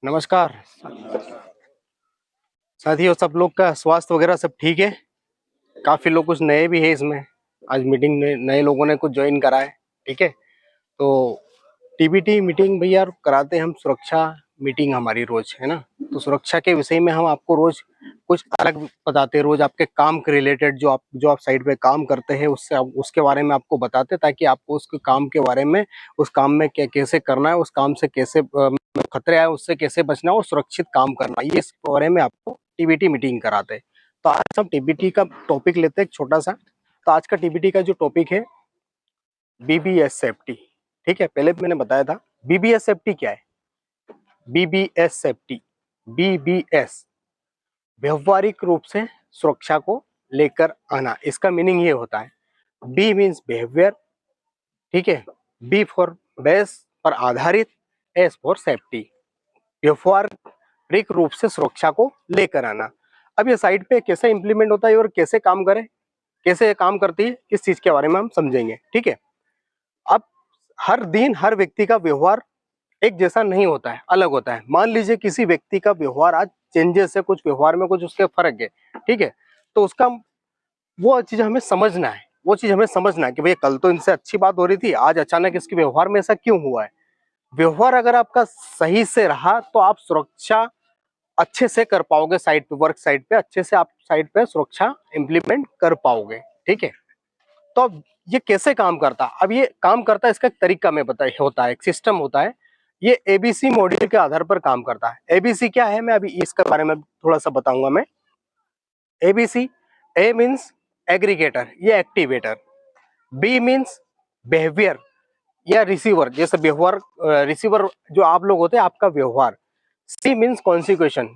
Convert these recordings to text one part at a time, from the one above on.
नमस्कार साथियों, सब लोग का स्वास्थ्य वगैरह सब ठीक है। काफी लोग कुछ नए भी है इसमें। आज मीटिंग में नए लोगों ने कुछ ज्वाइन करा है। ठीक है, तो टीबीटी मीटिंग भैया कराते हैं हम। सुरक्षा मीटिंग हमारी रोज है ना। तो सुरक्षा के विषय में हम आपको रोज कुछ अलग बताते हैं। रोज आपके काम के रिलेटेड जो आप साइड पे काम करते हैं उसके बारे में आपको बताते हैं, ताकि आपको उसके काम के बारे में, उस काम में कैसे करना है, उस काम से कैसे खतरे आए उससे कैसे बचना और सुरक्षित काम करना, ये इस बारे में आपको टीबीटी मीटिंग कराते हैं। तो आज हम टीबीटी का टॉपिक लेते हैं एक छोटा सा। तो आज का टीबीटी का जो टॉपिक है बीबीएस सेफ्टी। ठीक है, पहले भी मैंने बताया था बीबीएस सेफ्टी क्या है। बीबीएस सेफ्टी, बीबीएस व्यवहारिक रूप से सुरक्षा को लेकर आना, इसका मीनिंग ये होता है। बी मीन्स बिहेवियर, ठीक है, बी फॉर बेस पर आधारित, एस फॉर सेफ्टी, व्यवहारिक रूप से सुरक्षा को लेकर आना। अब ये साइट पे कैसे इंप्लीमेंट होता है और कैसे काम करे, कैसे काम करती है, इस चीज के बारे में हम समझेंगे। ठीक है, अब हर दिन हर व्यक्ति का व्यवहार एक जैसा नहीं होता है, अलग होता है। मान लीजिए किसी व्यक्ति का व्यवहार आज चेंजेस है, कुछ व्यवहार में कुछ उसके फर्क है। ठीक है, तो उसका वो चीज हमें समझना है। वो चीज हमें समझना है कि भैया कल तो इनसे अच्छी बात हो रही थी, आज अचानक इसके व्यवहार में ऐसा क्यों हुआ है। व्यवहार अगर आपका सही से रहा तो आप सुरक्षा अच्छे से कर पाओगे। साइट पे, वर्क साइट पे अच्छे से आप साइट पे सुरक्षा इंप्लीमेंट कर पाओगे। ठीक है, तो अब ये कैसे काम करता, अब ये काम करता है इसका एक तरीका में बता होता है, एक सिस्टम होता है। ये एबीसी मॉड्यूल के आधार पर काम करता है। एबीसी क्या है, मैं अभी इसके बारे में थोड़ा सा बताऊंगा मैं। एबीसी, ए मीन्स एग्रीगेटर या एक्टिवेटर, बी मीन्स बिहेवियर या रिसीवर, जैसे व्यवहार, रिसीवर जो आप लोग होते हैं आपका व्यवहार। सी मीन्स कॉन्सिक्वेशन,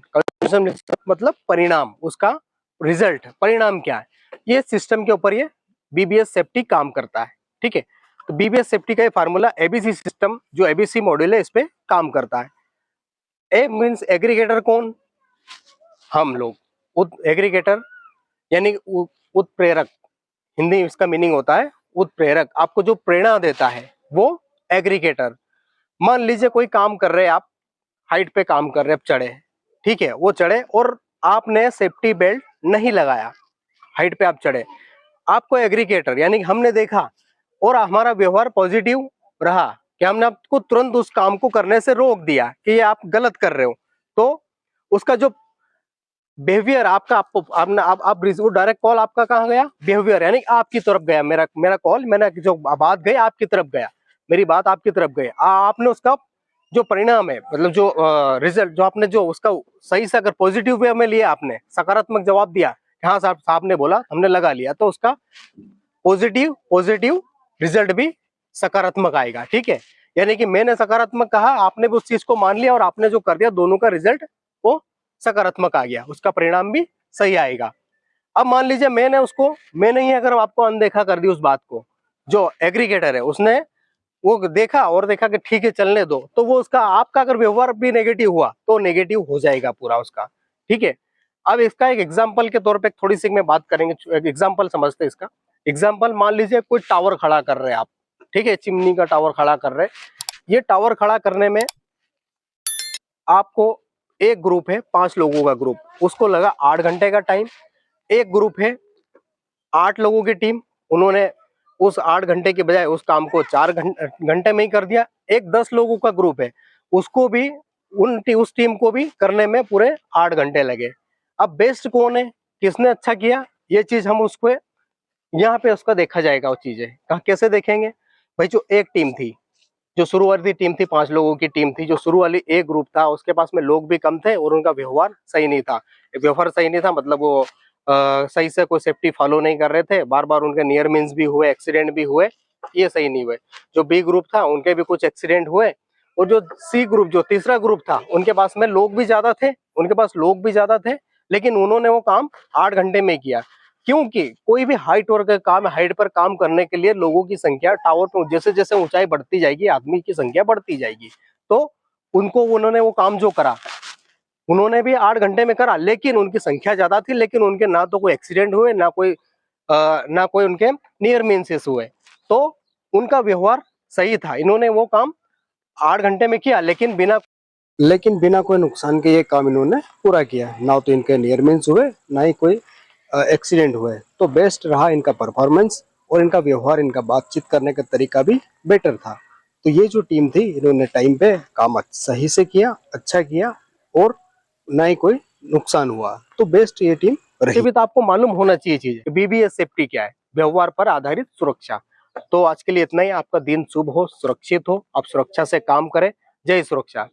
मतलब परिणाम, उसका रिजल्ट, परिणाम क्या है। ये सिस्टम के ऊपर ये बीबीएस सेफ्टी काम करता है। ठीक है, तो बीबीएस सेफ्टी का ये फार्मूला एबीसी सिस्टम, जो एबीसी मॉड्यूल है, इस पे काम करता है। ए मीन्स एग्रीगेटर, कौन, हम लोग। एग्रीगेटर यानी उत्प्रेरक, हिंदी इसका मीनिंग होता है उत्प्रेरक, आपको जो प्रेरणा देता है वो एग्रीगेटर। मान लीजिए कोई काम कर रहे हैं आप, हाइट पे काम कर रहे हैं, चढ़े, ठीक है, वो चढ़े और आपने सेफ्टी बेल्ट नहीं लगाया, हाइट पे आप चढ़े, आपको एग्रीगेटर यानी हमने देखा और हमारा व्यवहार पॉजिटिव रहा कि हमने आपको तुरंत उस काम को करने से रोक दिया कि ये आप गलत कर रहे हो, तो उसका जो बिहेवियर आपका, आपको आपने आप वो डायरेक्ट कॉल आपका कहाँ गया, बिहेवियर यानी आपकी तरफ गया। मेरा कॉल, मैंने जो बात गई आपकी तरफ गया, मेरी बात आपकी तरफ गई। आपने उसका जो परिणाम है, मतलब जो रिजल्ट, जो आपने जो उसका सही से अगर पॉजिटिव वे में लिया, आपने सकारात्मक जवाब दिया, हाँ साहब, साहब ने बोला, हमने लगा लिया, तो उसका पॉजिटिव पॉजिटिव रिजल्ट भी सकारात्मक आएगा। ठीक है, यानी कि मैंने सकारात्मक कहा, आपने भी उस चीज को मान लिया और आपने जो कर दिया, दोनों का रिजल्ट वो सकारात्मक आ गया, उसका परिणाम भी सही आएगा। अब मान लीजिए मैंने ही अगर आपको अनदेखा कर दी उस बात को, जो एग्रीगेटर है उसने वो देखा और देखा कि ठीक है चलने दो, तो वो उसका, आपका अगर व्यवहार भी नेगेटिव हुआ तो नेगेटिव हो जाएगा पूरा उसका। ठीक है, अब इसका एक एग्जाम्पल के तौर पे थोड़ी सी मैं बात करेंगे, एग्जाम्पल समझते हैं इसका। एग्जाम्पल, मान लीजिए कोई टावर खड़ा कर रहे हैं आप, ठीक है, चिमनी का टावर खड़ा कर रहे हैं। ये टावर खड़ा करने में आपको, एक ग्रुप है 5 लोगों का ग्रुप, उसको लगा 8 घंटे का टाइम। एक ग्रुप है 8 लोगों की टीम, उन्होंने उस 8 घंटे के बजाय उस काम को 4 घंटे में ही कर दिया। एक 10 लोगों का ग्रुप है, उसको भी उस टीम को भी करने में पूरे 8 घंटे लगे। अब बेस्ट कौन है, किसने अच्छा किया, ये चीज हम उसको यहाँ पे उसका देखा जाएगा। वो चीजें कैसे देखेंगे भाई, जो एक टीम थी, जो शुरू वाली टीम थी, 5 लोगों की टीम थी, जो शुरू वाली एक ग्रुप था, उसके पास में लोग भी कम थे और उनका व्यवहार सही नहीं था। व्यवहार सही नहीं था मतलब वो सही से कोई सेफ्टी फॉलो नहीं कर रहे थे, बार बार उनके नियर मिस भी हुए, एक्सीडेंट भी हुए, ये सही नहीं हुए। जो बी ग्रुप था उनके भी कुछ एक्सीडेंट हुए। और जो सी ग्रुप, जो तीसरा ग्रुप था, उनके पास में लोग भी ज्यादा थे, लेकिन उन्होंने वो काम 8 घंटे में किया। क्योंकि कोई भी हाइट वर्क का काम, हाइट पर काम करने के लिए लोगों की संख्या, टावर पर जैसे जैसे ऊंचाई बढ़ती जाएगी आदमी की संख्या बढ़ती जाएगी, तो उन्होंने वो काम जो करा, उन्होंने भी 8 घंटे में करा, लेकिन उनकी संख्या ज्यादा थी, लेकिन उनके ना तो कोई एक्सीडेंट हुए, ना कोई उनके नियर मिसेस हुए, तो उनका व्यवहार सही था। इन्होंने वो काम 8 घंटे में किया, लेकिन बिना लेकिन बिना कोई नुकसान के ये काम इन्होंने पूरा किया, ना तो इनके नियर मिस हुए ना ही कोई एक्सीडेंट हुए। तो बेस्ट रहा इनका परफॉर्मेंस और इनका व्यवहार, इनका बातचीत करने का तरीका भी बेटर था। तो ये जो टीम थी इन्होंने टाइम पे काम सही से किया, अच्छा किया और ना ही कोई नुकसान हुआ। तो बेस्ट ये टीम रही। भी तो आपको मालूम होना चाहिए चीज बीबीएस सेफ्टी क्या है, व्यवहार पर आधारित सुरक्षा। तो आज के लिए इतना ही। आपका दिन शुभ हो, सुरक्षित हो, आप सुरक्षा से काम करें। जय सुरक्षा।